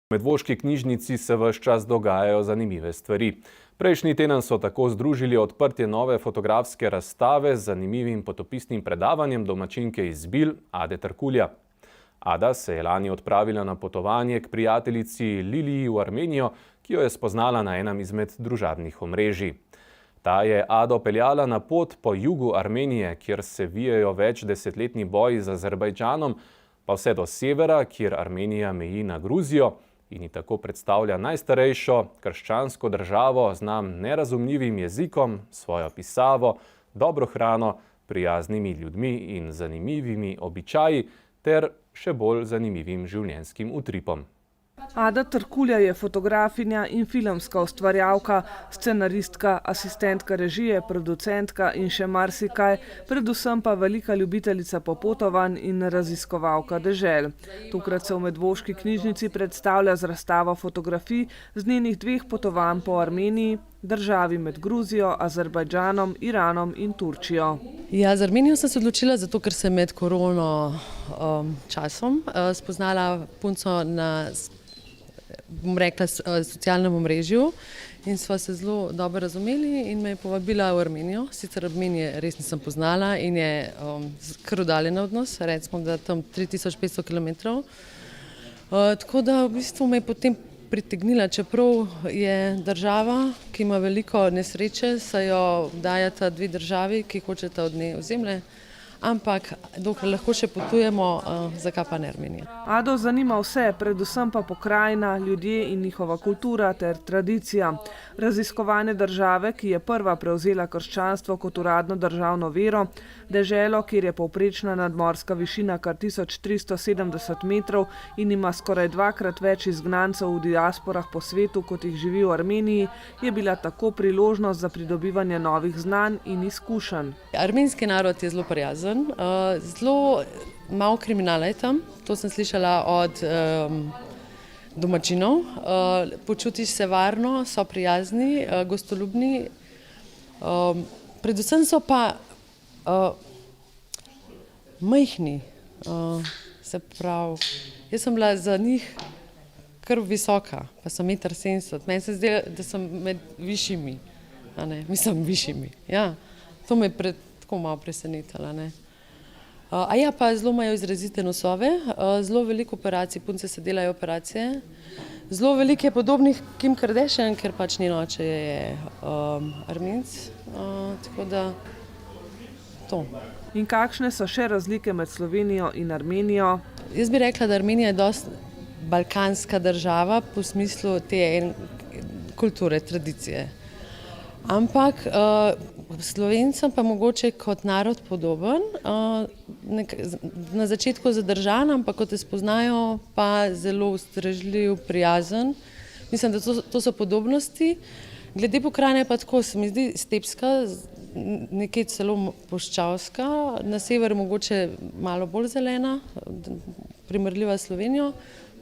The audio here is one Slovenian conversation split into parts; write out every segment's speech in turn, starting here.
V Medvoški knjižnici se ves čas dogajajo zanimive stvari. Prejšnji teden so tako združili odprtje nove fotografske razstave z zanimivim potopisnim predavanjem domačinke iz Bil, Ade Tarkulja. Ada se je lani odpravila na potovanje k prijateljici Liliji v Armenijo, ki jo je spoznala na enem izmed družabnih omrežij. Ta je Ado peljala na pot po jugu Armenije, kjer se vijejo več desetletni boji z Azerbajdžanom, pa vse do severa, kjer Armenija meji na Gruzijo in ji tako predstavlja najstarejšo krščansko državo z nam nerazumljivim jezikom, svojo pisavo, dobro hrano, prijaznimi ljudmi in zanimivimi običaji ter še bolj zanimivim življenjskim utripom. Ada Tarkulja je fotografinja in filmska ustvarjalka, scenaristka, asistentka režije, producentka in še marsikaj, predvsem pa velika ljubiteljica popotovanj in raziskovalka dežel. Tokrat se v Medvoški knjižnici predstavlja z razstavo fotografij z njenih 2 potovanj po Armeniji, državi med Gruzijo, Azerbajdžanom, Iranom in Turčijo. Ja, za Armenijo sem se odločila zato, ker sem med korono časom spoznala punco na, bom rekla, socialnem omrežju in sva se zelo dobro razumeli in me je povabila v Armenijo. Sicer Armenije res nisem poznala in je kar oddaljen odnos, recimo da tam 3500 km. Tako da v bistvu me je potem pritegnila, čeprav je država, ki ima veliko nesreče, saj jo dajata 2 državi, ki hočeta od nje ozemlje. Ampak dokler lahko še potujemo, zakaj pa ne Armenija. Ado zanima vse, predvsem pa pokrajina, ljudje in njihova kultura ter tradicija. Raziskovanje države, ki je prva prevzela krščanstvo kot uradno državno vero, deželo, kjer je povprečna nadmorska višina kar 1370 metrov in ima skoraj 2-krat več izgnancev v diasporah po svetu, kot jih živi v Armeniji, je bila tako priložnost za pridobivanje novih znanj in izkušenj. Armenski narod je zelo prijazen. Zelo malo kriminala je tam, to sem slišala od domačinov. Počutiš se varno, so prijazni, gostoljubni. Predvsem so pa majhni. Se pravi, jaz sem bila za njih kar visoka, pa sem 1,70 m. Meni se zdi, da sem med višjimi. Mislim, višjimi. Ja, to me je tako malo presenetila. Ja, pa zelo imajo izrazite nosove, zelo veliko operacij, punce se delajo operacije. Zelo veliko je podobnih Kim Kardashian, ker pač njen oče je Armenec, tako da to. In kakšne so še razlike med Slovenijo in Armenijo? Jaz bi rekla, da Armenija je dosti balkanska država po smislu te kulture, tradicije. Ampak Slovencem pa mogoče kot narod podoben, na začetku zadržan, ampak ko te spoznajo, pa zelo ustrežljiv, prijazen. Mislim, da to so podobnosti. Glede pokrajine pa tako, se mi zdi stepska, nekje celo puščavska, na severu mogoče malo bolj zelena, primerljiva s Slovenijo.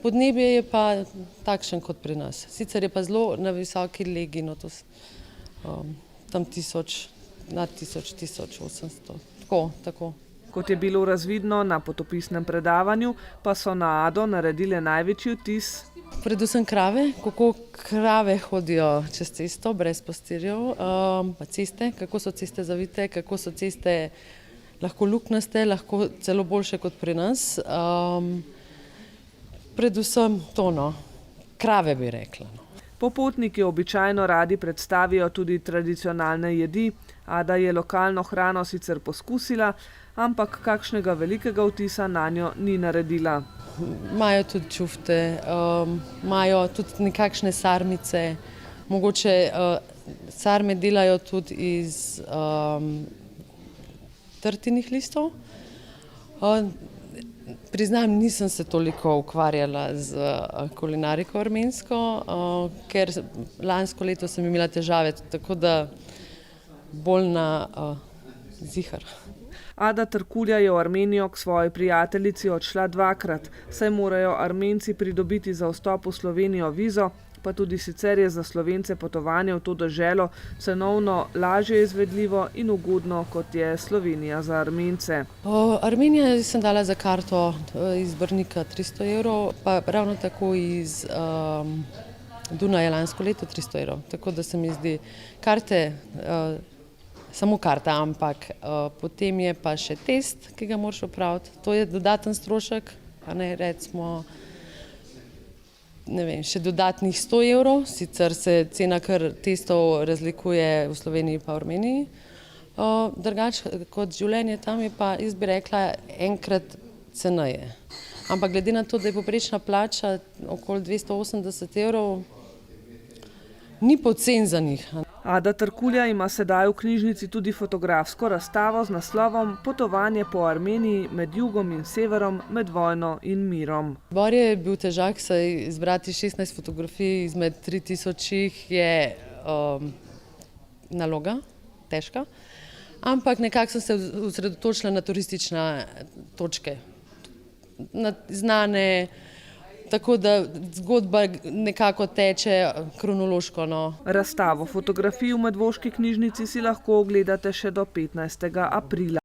Podnebje je pa takšen kot pri nas. Sicer je pa zelo na visoki legi, no to tam 1000, nad 1800, tako. Kot je bilo razvidno na potopisnem predavanju, pa so na Ado naredile največji vtis predvsem krave, kako krave hodijo čez cesto, brez pastirjev, pa ceste, kako so ceste zavite, kako so ceste lahko luknjaste, lahko celo boljše kot pri nas. Predvsem to, krave bi rekla. Popotniki običajno radi predstavijo tudi tradicionalne jedi. Ada je lokalno hrano sicer poskusila, ampak kakšnega velikega vtisa nanjo ni naredila. Imajo tudi čufte, imajo tudi nekakšne sarmice, mogoče sarme delajo tudi iz trtinih listov. Priznam, nisem se toliko ukvarjala z kulinariko armensko, ker lansko leto sem imela težave, tako da bolj na zihar. Ada Tarkulja je v Armenijo k svoji prijateljici odšla 2-krat, saj morajo Armenci pridobiti za vstop v Slovenijo vizo, pa tudi sicer je za Slovence potovanje v to deželo cenovno lažje izvedljivo in ugodno, kot je Slovenija za Armence. Armenija sem dala za karto iz Brnika 300 evrov, pa ravno tako iz Dunaja lansko leto 300 evrov. Tako da se mi zdi karte, samo karta, ampak potem je pa še test, ki ga moraš opraviti. To je dodaten strošek, a ne recimo, ne vem, še dodatnih 100 evrov, sicer se cena kar testov razlikuje v Sloveniji pa v Armeniji. Drugače kot življenje tam je pa, jaz bi rekla, enkrat ceneje. Ampak glede na to, da je povprečna plača okoli 280 evrov, ni poceni za njih. Ada Trkulja ima sedaj v knjižnici tudi fotografsko razstavo z naslovom Potovanje po Armeniji med jugom in severom, med vojno in mirom. Bor je bil težak, saj izbrati 16 fotografij izmed 3000 je naloga, težka, ampak nekako sem se osredotočila na turistične točke, na znane, tako da zgodba nekako teče kronološko. Razstavo fotografij v Medvoški knjižnici si lahko ogledate še do 15. aprila.